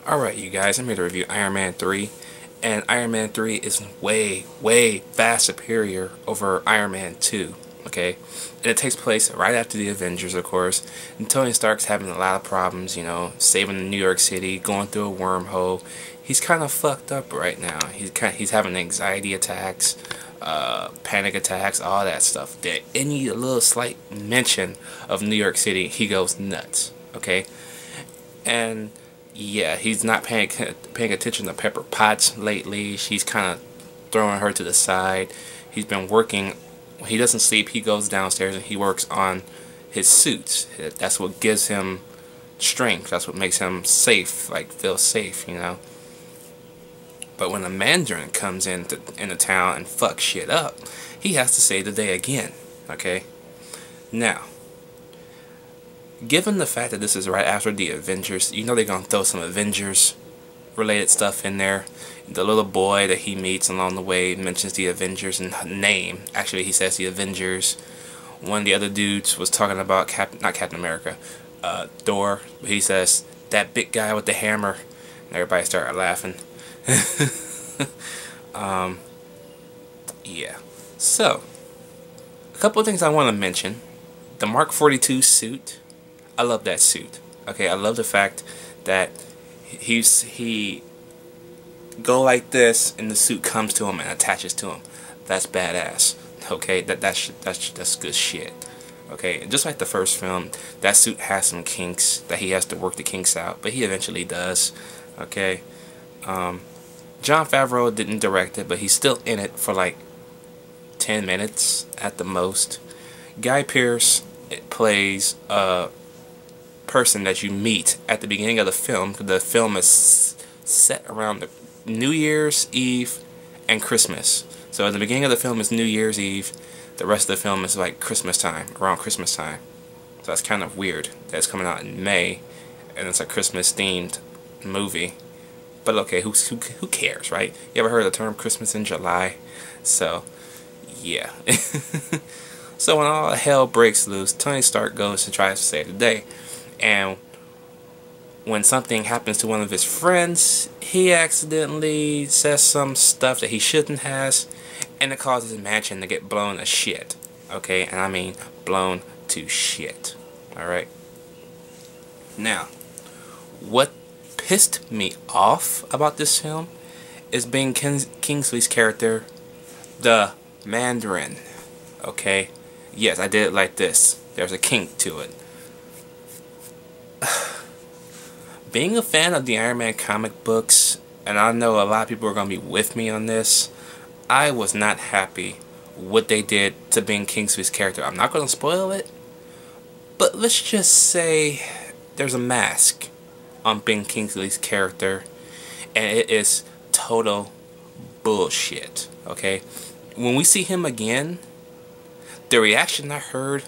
Alright, you guys, I'm here to review Iron Man 3, and Iron Man 3 is way, way vast superior over Iron Man 2, okay? And it takes place right after the Avengers, of course, and Tony Stark's having a lot of problems, you know, saving New York City, going through a wormhole. He's kind of fucked up right now. He's having anxiety attacks, panic attacks, all that stuff. Any little slight mention of New York City, he goes nuts, okay? And yeah, he's not paying attention to Pepper Potts lately. She's kind of throwing her to the side. He's been working. When he doesn't sleep, he goes downstairs and he works on his suits. That's what gives him strength. That's what makes him safe, like feel safe, you know. But when the Mandarin comes into town and fucks shit up, he has to save the day again. Okay. Now, given the fact that this is right after the Avengers, you know they're going to throw some Avengers related stuff in there. The little boy that he meets along the way mentions the Avengers in name. Actually, he says the Avengers. One of the other dudes was talking about not Captain America, Thor. He says, that big guy with the hammer. And everybody started laughing. Yeah. So, a couple of things I want to mention. The Mark 42 suit. I love that suit. Okay, I love the fact that he go like this and the suit comes to him and attaches to him. That's badass. Okay, that's good shit. Okay, just like the first film, that suit has some kinks that he has to work the kinks out, but he eventually does. Okay, Jon Favreau didn't direct it, but he's still in it for like 10 minutes at the most. Guy Pearce plays person that you meet at the beginning of the film. The film is set around the New Year's Eve and Christmas. So at the beginning of the film is New Year's Eve. The rest of the film is like Christmas time, around Christmas time. So that's kind of weird that it's coming out in May and it's a Christmas themed movie. But okay, who cares, right? You ever heard of the term Christmas in July? So yeah. So when all hell breaks loose, Tony Stark goes to try to save the day. And when something happens to one of his friends, he accidentally says some stuff that he shouldn't has, and it causes his mansion to get blown to shit. Okay, and I mean blown to shit. Alright? Now, what pissed me off about this film is Ben Kingsley's character, the Mandarin. Okay? Yes, I did it like this. There's a kink to it. Being a fan of the Iron Man comic books, and I know a lot of people are going to be with me on this, I was not happy what they did to Ben Kingsley's character. I'm not going to spoil it, but let's just say there's a mask on Ben Kingsley's character, and it is total bullshit, okay? When we see him again, the reaction I heard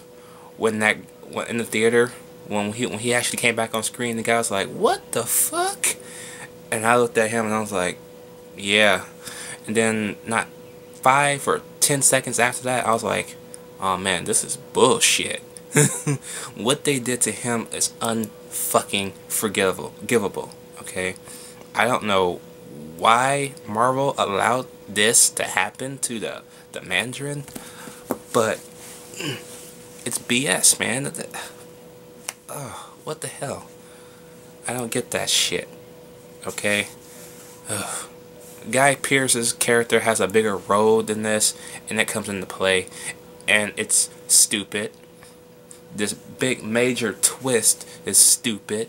when in the theater, when he actually came back on screen, the guy was like, what the fuck? And I looked at him and I was like, yeah. And then not 5 or 10 seconds after that, I was like, oh man, this is bullshit. What they did to him is unfucking forgivable. Okay? I don't know why Marvel allowed this to happen to the Mandarin, but it's BS, man. Oh, what the hell? I don't get that shit. Okay? Ugh. Guy Pearce's character has a bigger role than this, and it comes into play, and it's stupid. This big major twist is stupid.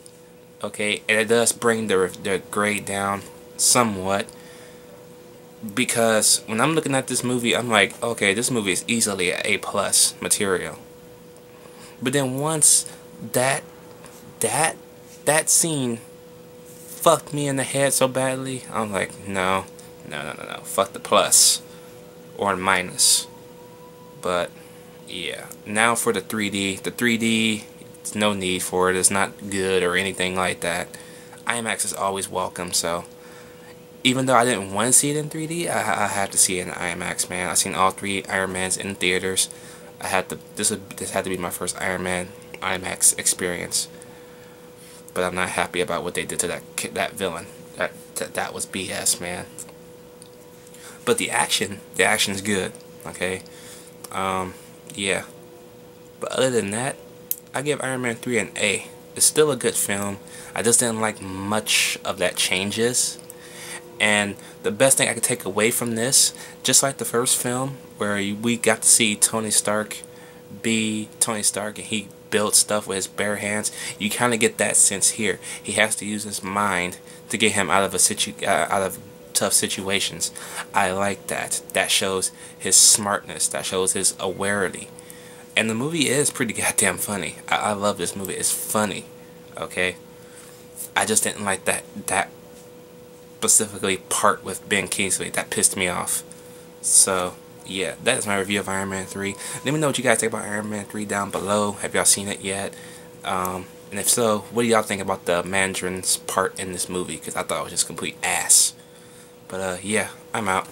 Okay? And it does bring the grade down somewhat, because when I'm looking at this movie, I'm like, okay, this movie is easily an A+ material. But then once that scene fucked me in the head so badly, I'm like, no, fuck the plus or minus. But yeah, now for the 3D. The 3D, it's no need for it. It's not good or anything like that. IMAX is always welcome. So even though I didn't want to see it in 3D, I had to see it in IMAX, man. I've seen all 3 Iron Mans in theaters. I had to. This had to be my first Iron Man IMAX experience. but I'm not happy about what they did to that villain. That was BS, man. But the action's good. Okay, yeah. But other than that, I give Iron Man 3 an A. It's still a good film. I just didn't like much of that changes. And the best thing I could take away from this, just like the first film, where we got to see Tony Stark be Tony Stark and he built stuff with his bare hands, you kind of get that sense here. He has to use his mind to get him out of out of tough situations. I like that. That shows his smartness. That shows his awareness. And the movie is pretty goddamn funny. I love this movie. It's funny. Okay? I just didn't like that specifically part with Ben Kingsley. That pissed me off. So, yeah, that is my review of Iron Man 3. Let me know what you guys think about Iron Man 3 down below. Have y'all seen it yet? And if so, what do y'all think about the Mandarin's part in this movie? Because I thought it was just complete ass. But, yeah, I'm out.